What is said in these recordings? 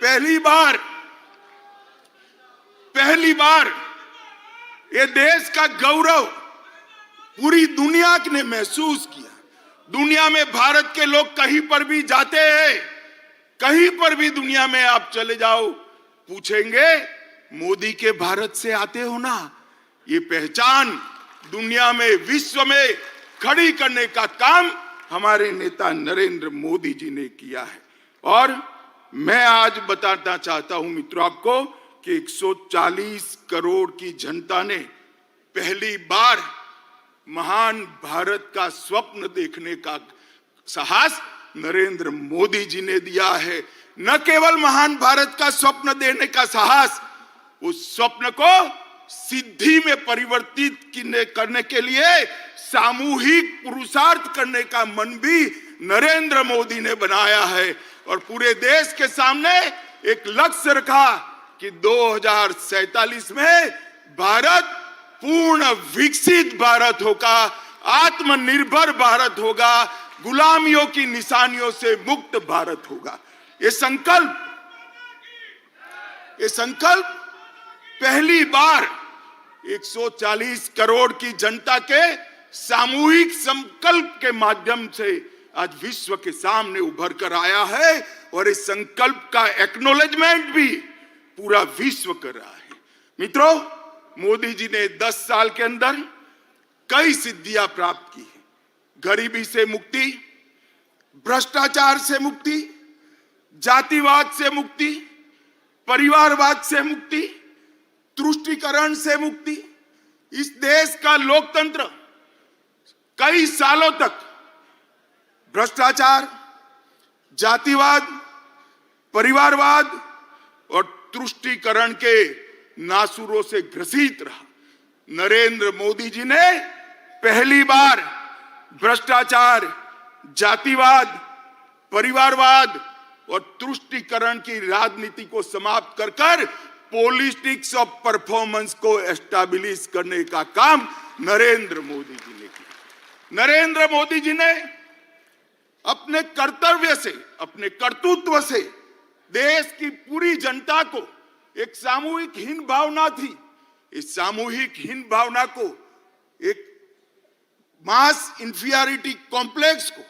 पहली बार ये देश का गौरव पूरी दुनिया ने महसूस किया। दुनिया में भारत के लोग कहीं पर भी जाते हैं, कहीं पर भी दुनिया में आप चले जाओ, पूछेंगे मोदी के भारत से आते हो ना। ये पहचान दुनिया में, विश्व में खड़ी करने का काम हमारे नेता नरेंद्र मोदी जी ने किया है। और मैं आज बताना चाहता हूं मित्रों आपको कि 140 करोड़ की जनता ने पहली बार महान भारत का स्वप्न देखने का साहस नरेंद्र मोदी जी ने दिया है। न केवल महान भारत का स्वप्न देने का साहस, उस स्वप्न को सिद्धि में परिवर्तित करने के लिए सामूहिक पुरुषार्थ करने का मन भी नरेंद्र मोदी ने बनाया है। और पूरे देश के सामने एक लक्ष्य रखा कि 2047 में भारत पूर्ण विकसित भारत होगा, आत्मनिर्भर भारत होगा, गुलामियों की निशानियों से मुक्त भारत होगा। ये संकल्प पहली बार 140 करोड़ की जनता के सामूहिक संकल्प के माध्यम से आज विश्व के सामने उभर कर आया है। और इस संकल्प का एक्नॉलेजमेंट भी पूरा विश्व कर रहा है। मित्रों, मोदी जी ने 10 साल के अंदर कई सिद्धियां प्राप्त की हैं। गरीबी से मुक्ति, भ्रष्टाचार से मुक्ति, जातिवाद से मुक्ति, परिवारवाद से मुक्ति, तुष्टीकरण से मुक्ति। इस देश का लोकतंत्र कई सालों तक भ्रष्टाचार, जातिवाद, परिवारवाद और तुष्टीकरण के नासुरों से ग्रसित रहा। नरेंद्र मोदी जी ने पहली बार भ्रष्टाचार, जातिवाद, परिवारवाद और तुष्टीकरण की राजनीति को समाप्त कर पॉलिटिक्स ऑफ परफॉर्मेंस को एस्टैब्लिश करने का काम नरेंद्र मोदी जी ने किया। नरेंद्र मोदी जी ने अपने कर्तव्य से, अपने कर्तृत्व से देश की पूरी जनता को एक सामूहिक हीन भावना थी, इस सामूहिक हीन भावना को, एक मास इंफीरियरिटी कॉम्प्लेक्स को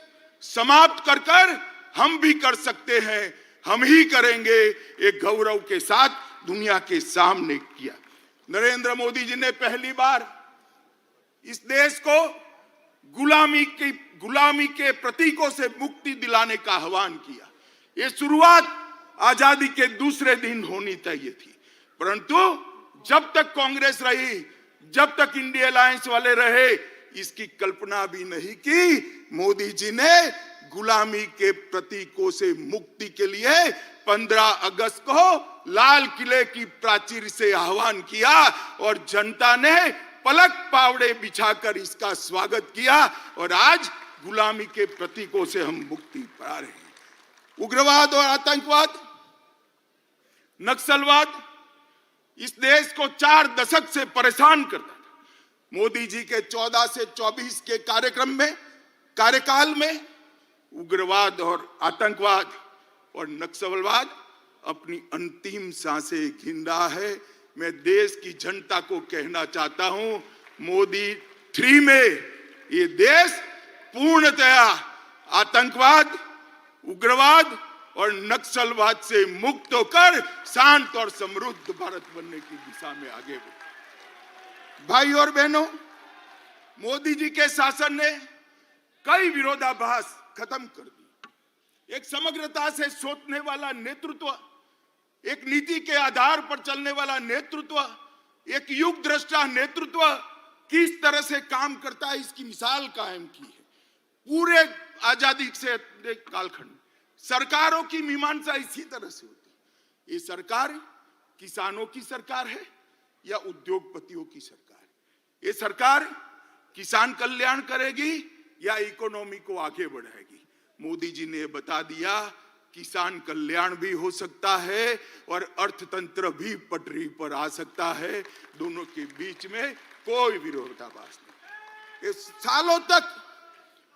समाप्त कर हम भी कर सकते हैं, हम ही करेंगे, एक गौरव के साथ दुनिया के सामने किया। नरेंद्र मोदी जी ने पहली बार इस देश को गुलामी के प्रतीकों से मुक्ति दिलाने का आह्वान किया। ये शुरुआत आजादी के दूसरे दिन होनी चाहिए थी, परंतु जब तक कांग्रेस रही, जब तक इंडिया अलायंस वाले रहे, इसकी कल्पना भी नहीं की। मोदी जी ने गुलामी के प्रतीकों से मुक्ति के लिए 15 अगस्त को लाल किले की प्राचीर से आह्वान किया और जनता ने पलक पावड़े बिछाकर इसका स्वागत किया। और आज गुलामी के प्रतीकों से हम मुक्ति पा रहे हैं। उग्रवाद और आतंकवाद, नक्सलवाद इस देश को 4 दशक से परेशान करता था। मोदी जी के 14 से 24 के कार्यकाल में उग्रवाद और आतंकवाद और नक्सलवाद अपनी अंतिम सांसें गिन रहा है। मैं देश की जनता को कहना चाहता हूं, मोदी 3 में ये देश पूर्णतया आतंकवाद, उग्रवाद और नक्सलवाद से मुक्त होकर शांत और समृद्ध भारत बनने की दिशा में आगे बढ़े। भाई और बहनों, मोदी जी के शासन ने कई विरोधाभास खत्म कर दी। एक समग्रता से सोचने वाला नेतृत्व, एक नीति के आधार पर चलने वाला नेतृत्व, एक युग दृष्टा नेतृत्व किस तरह से काम करता है, इसकी मिसाल कायम की है। पूरे आजादी से कालखंड सरकारों की मीमांसा इसी तरह से होती है। ये सरकार किसानों की सरकार है या उद्योगपतियों की सरकार? ये सरकार किसान कल्याण करेगी या इकोनॉमी को आगे बढ़ाएगी? मोदी जी ने बता दिया, किसान कल्याण भी हो सकता है और अर्थतंत्र भी पटरी पर आ सकता है। दोनों के बीच में कोई विरोधाभास नहीं। इस सालों तक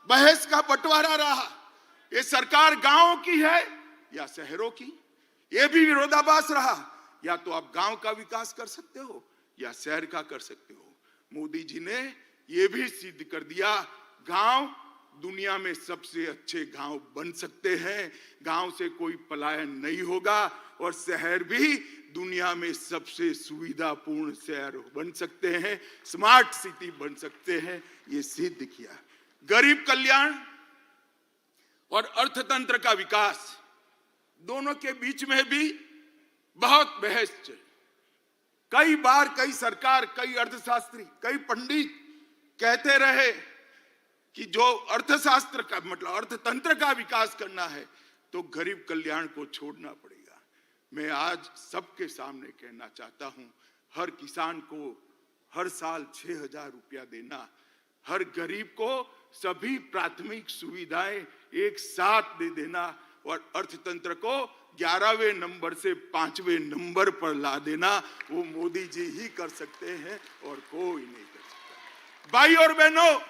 बहस का बंटवारा रहा, ये सरकार गांवों की है या शहरों की, यह भी विरोधाभास रहा। या तो आप गांव का विकास कर सकते हो या शहर का कर सकते हो। मोदी जी ने यह भी सिद्ध कर दिया, गांव दुनिया में सबसे अच्छे गांव बन सकते हैं, गांव से कोई पलायन नहीं होगा, और शहर भी दुनिया में सबसे सुविधापूर्ण शहर बन सकते हैं, स्मार्ट सिटी बन सकते हैं। ये सिद्ध किया। गरीब कल्याण और अर्थतंत्र का विकास, दोनों के बीच में भी बहुत बहस चली। कई बार कई सरकार, कई अर्थशास्त्री, कई पंडित कहते रहे कि जो अर्थशास्त्र का मतलब अर्थतंत्र का विकास करना है तो गरीब कल्याण को छोड़ना पड़ेगा। मैं आज सबके सामने कहना चाहता हूं, हर किसान को हर साल 6,000 रुपया देना, हर गरीब को सभी प्राथमिक सुविधाएं एक साथ दे देना, और अर्थतंत्र को 11वें नंबर से 5वें नंबर पर ला देना, वो मोदी जी ही कर सकते हैं और कोई नहीं कर सकता। भाई और बहनों,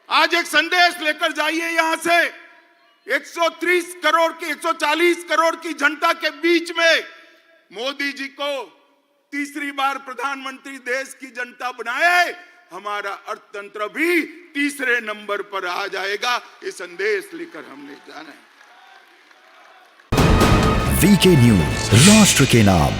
आज एक संदेश लेकर जाइए यहां से। 130 करोड़ की 140 करोड़ की जनता के बीच में मोदी जी को तीसरी बार प्रधानमंत्री देश की जनता बनाए, हमारा अर्थतंत्र भी तीसरे नंबर पर आ जाएगा। ये संदेश लेकर हमने जाना है। वीके न्यूज, राष्ट्र के नाम।